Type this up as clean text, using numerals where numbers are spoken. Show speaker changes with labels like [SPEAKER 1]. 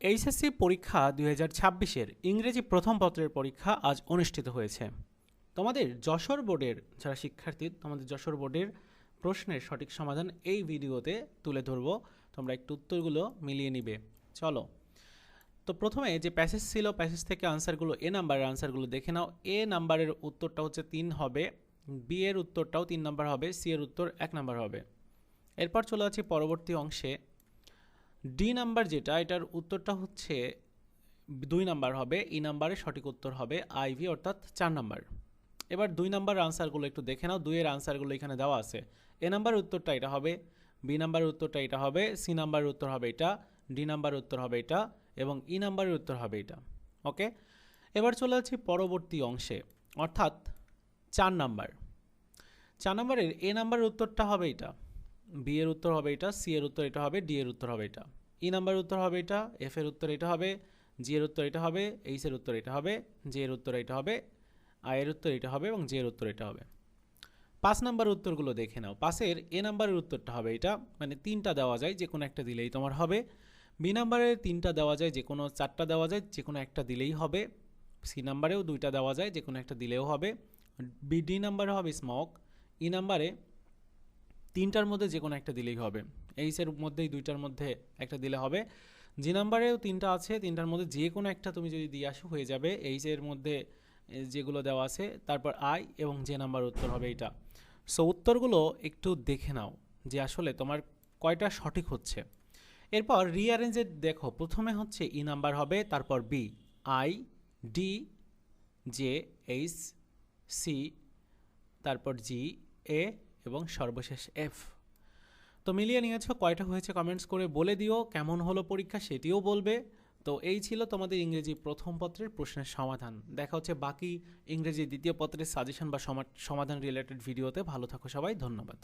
[SPEAKER 1] HSC পরীক্ষা 2026-এর ইংরেজি প্রথম পত্রের পরীক্ষা আজ অনুষ্ঠিত হয়েছে। তোমাদের যশোর বোর্ডের যারা শিক্ষার্থী, তোমাদের যশোর বোর্ডের প্রশ্নের সঠিক সমাধান এই ভিডিওতে তুলে ধরব। তোমরা একটু উত্তরগুলো মিলিয়ে নিবে। চলো, তো প্রথমে যে প্যাসেজ ছিল, প্যাসেজ থেকে আনসারগুলো, এ নাম্বারের আনসারগুলো দেখে নাও। এ নাম্বারের উত্তরটা হচ্ছে 3 হবে, বি এর উত্তরটাও 3 নাম্বার হবে, সি এর উত্তর 1 নাম্বার হবে। এরপর চলে যাচ্ছি পরবর্তী অংশে। ডি নাম্বার যেটা, এটার উত্তরটা হচ্ছে 2 নাম্বার হবে, ই নাম্বারের সঠিক উত্তর হবে আইভি, অর্থাৎ 4 নাম্বার। এবার 2 নাম্বার আনসারগুলো একটু দেখে নাও। 2 এর আনসারগুলো এখানে দেওয়া আছে। এ নাম্বারের উত্তরটা এটা হবে, বি নাম্বারের উত্তরটা এটা হবে, সি নাম্বারের উত্তর হবে এটা, ডি নাম্বারের উত্তর হবে এটা এবং ই নাম্বারের উত্তর হবে এটা। ওকে, এবার চলে যাচ্ছি পরবর্তী অংশে, অর্থাৎ 4 নাম্বার। 4 নাম্বারের এ নাম্বারের উত্তরটা হবে এটা, বি এর উত্তর হবে এটা, সি এর উত্তর এটা হবে, ডি এর উত্তর হবে এটা, ই নাম্বারের উত্তর হবে এটা, এফ এর উত্তর এটা হবে, জি এর উত্তর এটা হবে, এইচ এর উত্তর এটা হবে, জে এর উত্তর এটা হবে, আই এর উত্তর এটা হবে এবং জে এর উত্তর এটা হবে। 5 নাম্বারের উত্তরগুলো দেখে নাও। 5-এর এ নাম্বারের উত্তরটা হবে এটা, মানে 3টা দেওয়া যায়, যে কোনো একটা দিলেই তোমার হবে। বি নাম্বারের 3টা দেওয়া যায়, যে কোনো 4টা দেওয়া যায়, যে কোনো একটা দিলেই হবে। সি নাম্বারেও 2টা দেওয়া যায়, যে কোনো একটা দিলেও হবে। ডি নাম্বারে হবে স্মোক। ই নাম্বারে 3টার মধ্যে যে কোনো একটা দিলেই হবে। এইচের মধ্যেই 2টার মধ্যে একটা দিলে হবে। জি নাম্বারেও 3টা আছে, 3টার মধ্যে যে কোনো একটা তুমি যদি দিয়ে আসো হয়ে যাবে। এইচের মধ্যে যেগুলো দেওয়া আছে, তারপর আই এবং যে নাম্বার উত্তর হবে এটা। সো উত্তরগুলো একটু দেখে নাও যে আসলে তোমার কয়টা সঠিক হচ্ছে। এরপর রিঅ্যারেঞ্জে দেখো, প্রথমে হচ্ছে ই নাম্বার হবে, তারপর B, I, D, J, H, C, তারপর জি, এ এবং সর্বশেষ এফ। তো মিলিয়ে নিয়েছো, কয়টা হয়েছে কমেন্টস করে বলে দিও। কেমন হলো পরীক্ষা সেটিও বলবে। তো এই ছিল তোমাদের ইংরেজি প্রথম পত্রের প্রশ্নের সমাধান। দেখা হচ্ছে বাকি ইংরেজি দ্বিতীয় পত্রের সাজেশন বা সমাধান রিলেটেড ভিডিওতে। ভালো থাকো সবাই, ধন্যবাদ।